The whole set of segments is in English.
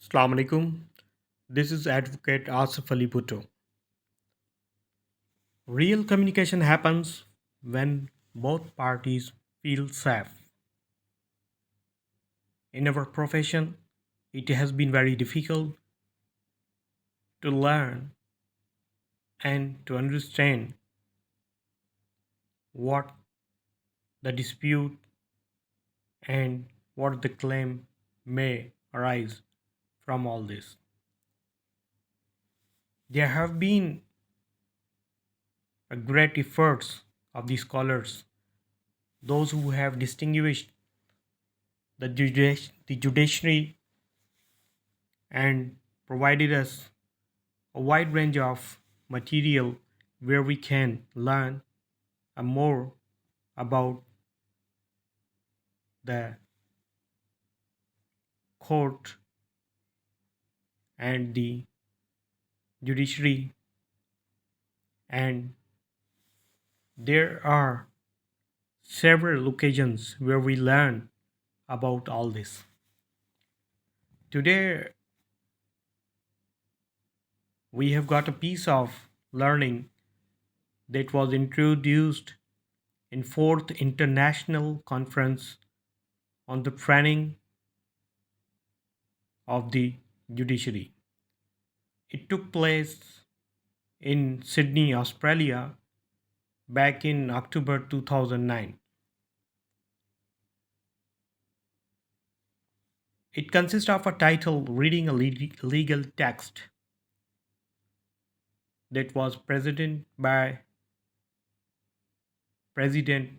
Assalamu alaikum. This is Advocate Asif Ali Bhutto. Real communication happens when both parties feel safe. In our profession, it has been very difficult to learn and to understand what the dispute and what the claim may arise from all this. There have been a great efforts of the scholars, those who have distinguished the judiciary and provided us a wide range of material where we can learn more about the court and the judiciary, and there are several occasions where we learn about all this. Today we have got a piece of learning that was introduced in fourth international conference on the training of the judiciary. It took place in Sydney, Australia, back in October 2009. It consists of a title reading a legal text that was presented by President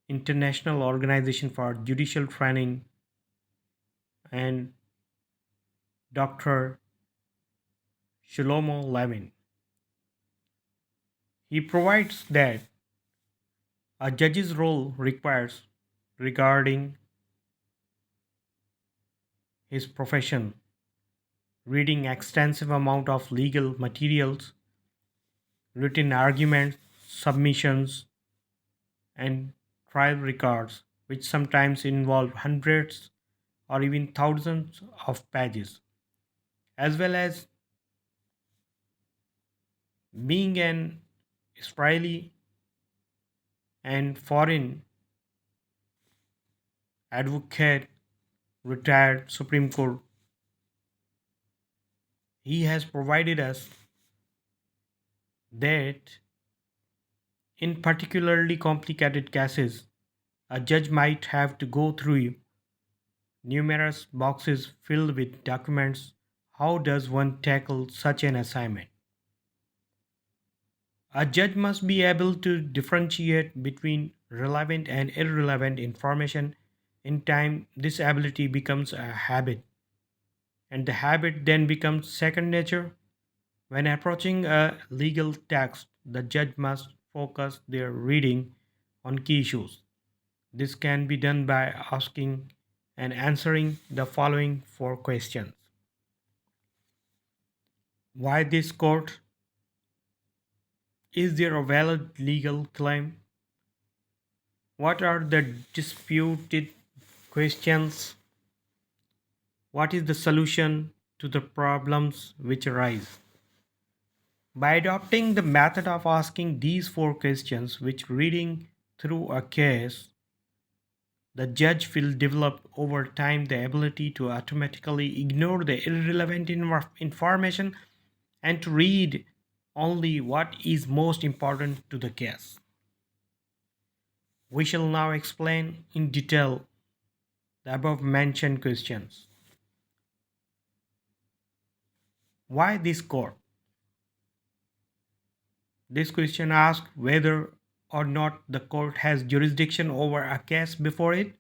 International Organization for Judicial Training and Dr. Shlomo Levin. He provides that a judge's role requires regarding his profession, reading extensive amount of legal materials, written arguments, submissions, and trial records, which sometimes involve hundreds or even thousands of pages, as well as being an Israeli and foreign advocate, retired Supreme Court. He has provided us that in particularly complicated cases, a judge might have to go through numerous boxes filled with documents. How does one tackle such an assignment? A judge must be able to differentiate between relevant and irrelevant information. In time, this ability becomes a habit, and the habit then becomes second nature. When approaching a legal text, the judge must focus their reading on key issues. This can be done by asking and answering the following four questions. Why this court? Is there a valid legal claim? What are the disputed questions? What is the solution to the problems which arise? By adopting the method of asking these four questions, which reading through a case, the judge will develop over time the ability to automatically ignore the irrelevant information and to read only what is most important to the case. We shall now explain in detail the above mentioned questions. Why this court? This question asks whether or not the court has jurisdiction over a case before it.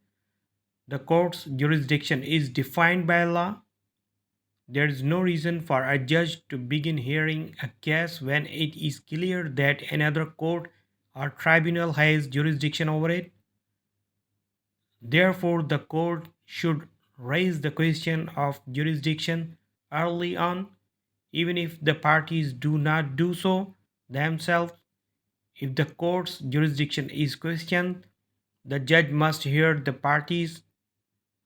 The court's jurisdiction is defined by law. There is no reason for a judge to begin hearing a case when it is clear that another court or tribunal has jurisdiction over it. Therefore, the court should raise the question of jurisdiction early on, even if the parties do not do so themselves. If the court's jurisdiction is questioned, the judge must hear the parties'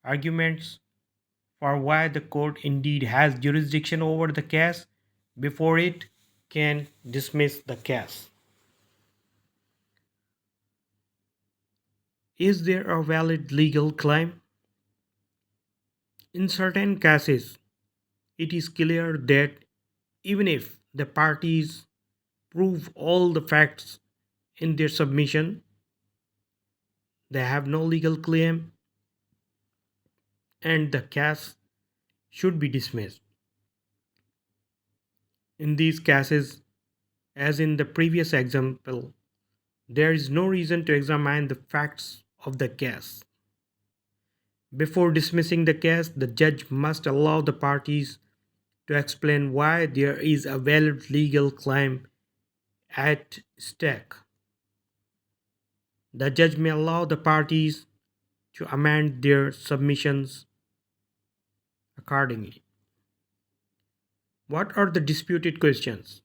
arguments for why the court indeed has jurisdiction over the case before it can dismiss the case. Is there a valid legal claim? In certain cases, it is clear that even if the parties prove all the facts in their submission, they have no legal claim and the case should be dismissed. In these cases, as in the previous example, there is no reason to examine the facts of the case. Before dismissing the case, the judge must allow the parties to explain why there is a valid legal claim at stake. The judge may allow the parties to amend their submissions accordingly. What are the disputed questions?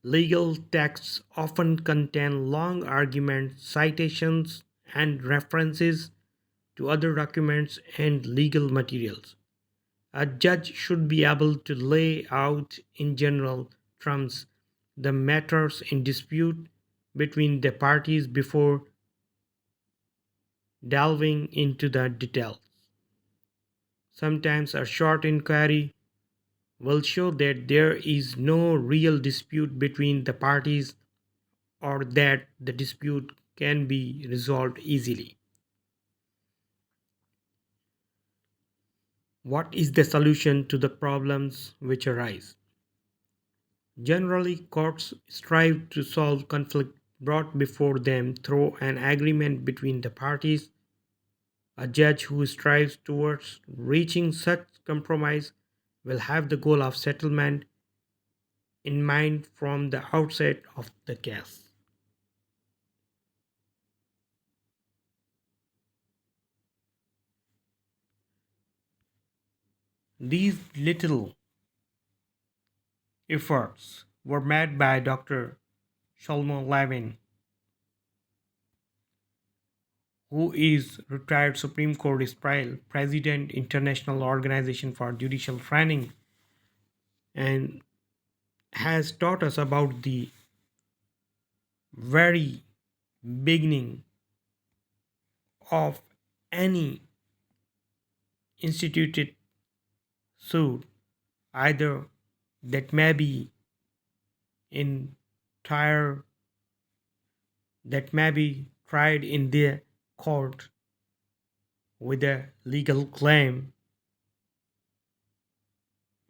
Legal texts often contain long arguments, citations, and references to other documents and legal materials. A judge should be able to lay out in general terms the matters in dispute between the parties before delving into the details. Sometimes a short inquiry will show that there is no real dispute between the parties or that the dispute can be resolved easily. What is the solution to the problems which arise? Generally, courts strive to solve conflict brought before them through an agreement between the parties. A judge who strives towards reaching such compromise will have the goal of settlement in mind from the outset of the case. These little efforts were made by Dr. Shlomo Levin, who is retired Supreme Court Israel President International Organization for Judicial Training and has taught us about the very beginning of any instituted suit, either that may be entire that may be tried in the court with a legal claim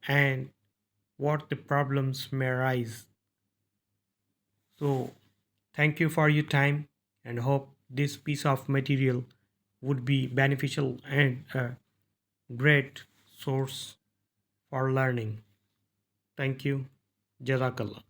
and what the problems may arise. So, thank you for your time and hope this piece of material would be beneficial and a great source for learning. Thank you. Jazakallah.